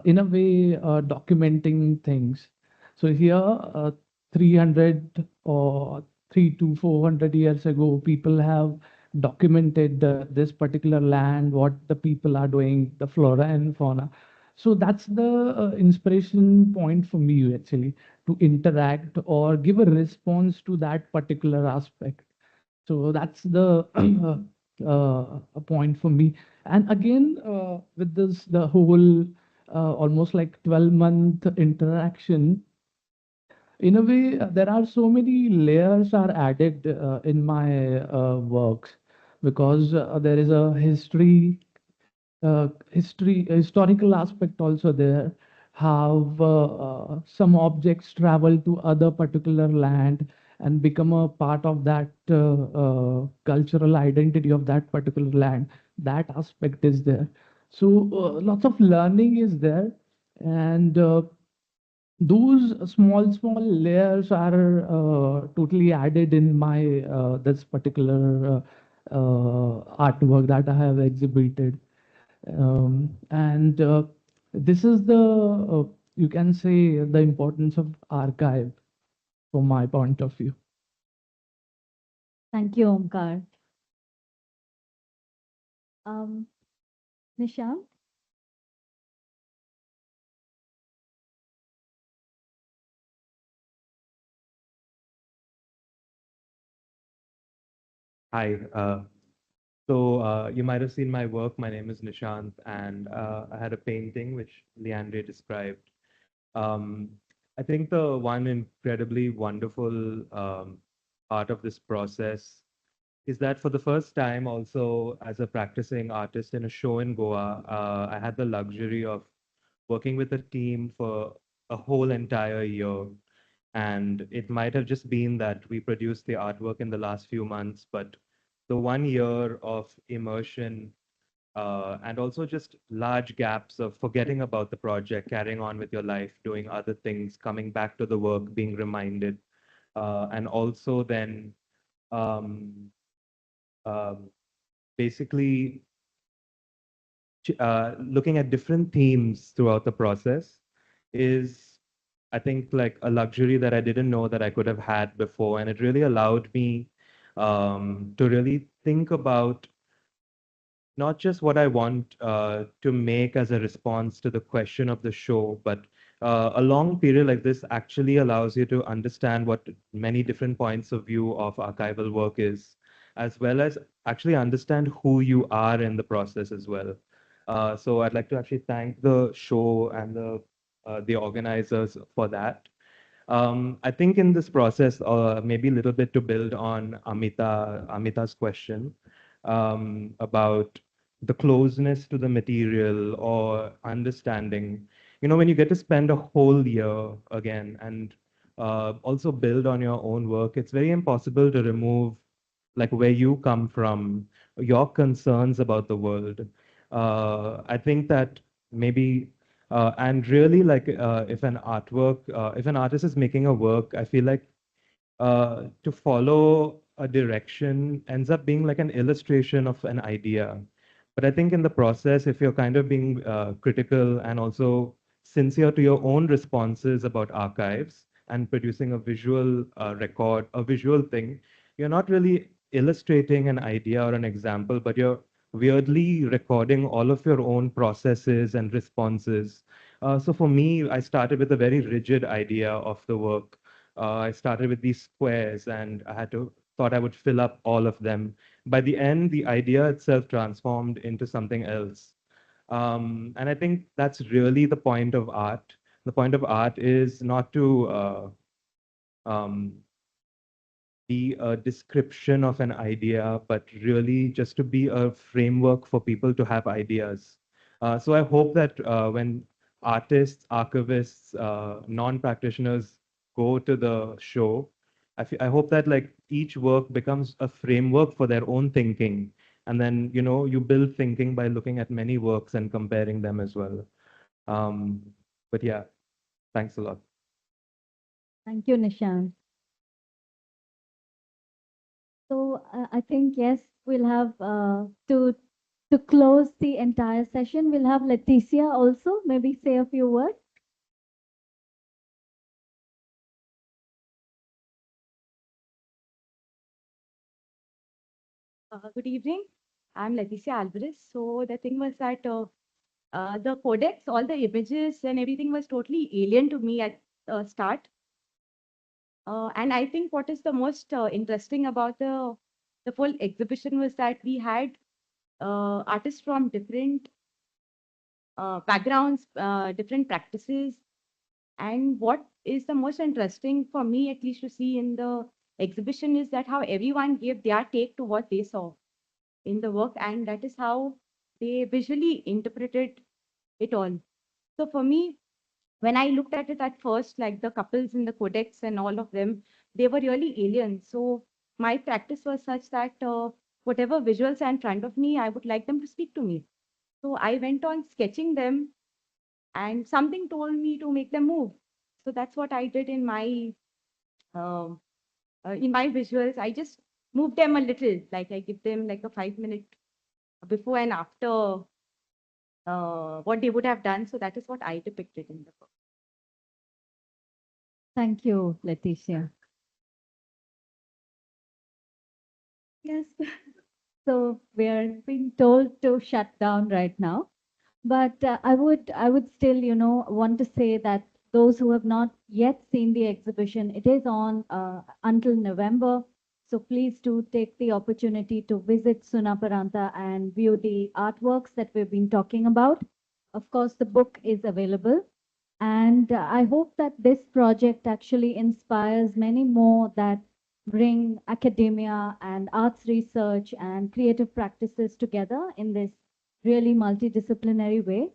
in a way, documenting things. So here, 300 or 3 to 400 years ago, people have documented this particular land, what the people are doing, the flora and fauna. So that's the inspiration point for me, actually, to interact or give a response to that particular aspect. So that's the a point for me. And again, with this, the whole almost like 12-month interaction, in a way, there are so many layers are added in my works, because there is a historical aspect also there, how some objects travel to other particular land and become a part of that cultural identity of that particular land. That aspect is there. So lots of learning is there, and those small layers are totally added in my this particular artwork that I have exhibited. And this is the, you can say, the importance of archive from my point of view. Thank you, Onkar. Nishant? Hi. So you might have seen my work. My name is Nishant, and I had a painting which Leandré described. Um, I think the one incredibly wonderful part of this process is that for the first time, also as a practicing artist in a show in Goa, I had the luxury of working with a team for a whole entire year. And it might have just been that we produced the artwork in the last few months, but the 1 year of immersion and also just large gaps of forgetting about the project, carrying on with your life, doing other things, coming back to the work, being reminded, and also then um, um, basically looking at different themes throughout the process is, I think, like a luxury that I didn't know that I could have had before. And it really allowed me to really think about not just what I want to make as a response to the question of the show, but a long period like this actually allows you to understand what many different points of view of archival work is, as well as actually understand who you are in the process as well. So I'd like to actually thank the show and the organizers for that. I think in this process, maybe a little bit to build on Amita's question about the closeness to the material or understanding. You know, when you get to spend a whole year again and also build on your own work, it's very impossible to remove like where you come from, your concerns about the world. I think that maybe and really, like, if an artist is making a work, I feel like to follow a direction ends up being like an illustration of an idea. But I think in the process, if you're kind of being critical and also sincere to your own responses about archives and producing a visual record, a visual thing, you're not really illustrating an idea or an example, but you're weirdly recording all of your own processes and responses. So for me, I started with a very rigid idea of the work. I started with these squares and I had to thought I would fill up all of them. By the end, the idea itself transformed into something else. And I think that's really the point of art. The point of art is not to um, be a description of an idea, but really just to be a framework for people to have ideas. So I hope that when artists, archivists, non-practitioners go to the show, I hope that like each work becomes a framework for their own thinking. And then, you know, you build thinking by looking at many works and comparing them as well. Um, but yeah, thanks a lot. Thank you, Nishant. So I think yes, we'll have to close the entire session. We'll have Leticia also maybe say a few words. Good evening. I'm Leticia Alvares. So the thing was that the codex, all the images and everything was totally alien to me at the start. And I think what is the most interesting about the full exhibition was that we had artists from different backgrounds, different practices. And what is the most interesting for me, at least to see in the exhibition, is that how everyone gave their take to what they saw in the work, and that is how they visually interpreted it all. So for me, when I looked at it at first, like the couples in the codex and all of them, they were really alien. So my practice was such that whatever visuals are in front of me, I would like them to speak to me. So I went on sketching them, and something told me to make them move. So that's what I did um in my visuals. I just moved them a little, like I give them like a 5 minute before and after what they would have done. So that is what I depicted in the book. Thank you, Leticia. Yes. So we are being told to shut down right now. But I would still, want to say that those who have not yet seen the exhibition, it is on until November. So please do take the opportunity to visit Sunaparanta and view the artworks that we've been talking about. Of course, the book is available. And I hope that this project actually inspires many more that bring academia and arts research and creative practices together in this really multidisciplinary way.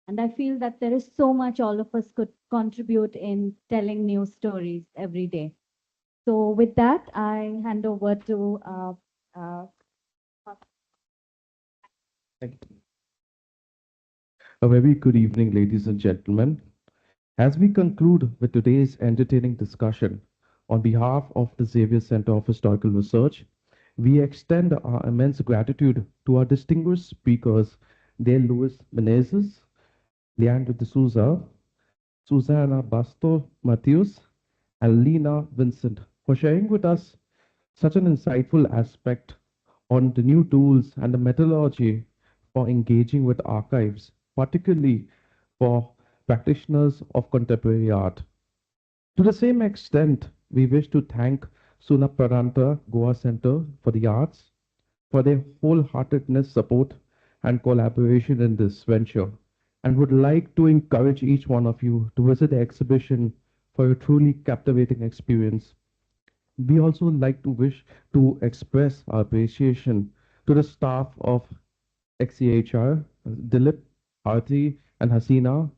And I feel that there is so much all of us could contribute in telling new stories every day. So with that, I hand over to uh, Thank you. A very good evening, ladies and gentlemen. As we conclude with today's entertaining discussion, on behalf of the Xavier Center of Historical Research, we extend our immense gratitude to our distinguished speakers, Dale Luis Menezes, Leandré de Souza, Susana Bastos Mateus, and Lina Vincent, for sharing with us such an insightful aspect on the new tools and the methodology for engaging with archives, particularly for practitioners of contemporary art. To the same extent, we wish to thank Sunaparanta Goa Center for the Arts for their wholeheartedness, support, and collaboration in this venture, and would like to encourage each one of you to visit the exhibition for a truly captivating experience. We also like to wish to express our appreciation to the staff of XCHR, Dilip, Arti, and Hasina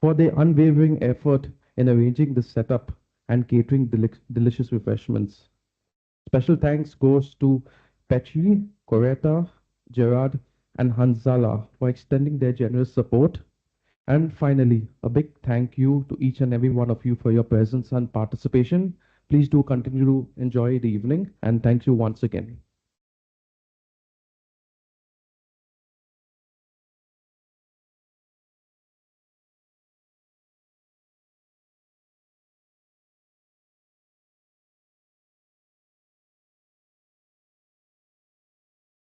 for their unwavering effort in arranging the setup and catering delicious refreshments. Special thanks goes to Pechi, Coretta, Gerard, and Hanzala for extending their generous support. And finally, a big thank you to each and every one of you for your presence and participation. Please do continue to enjoy the evening, and thank you once again.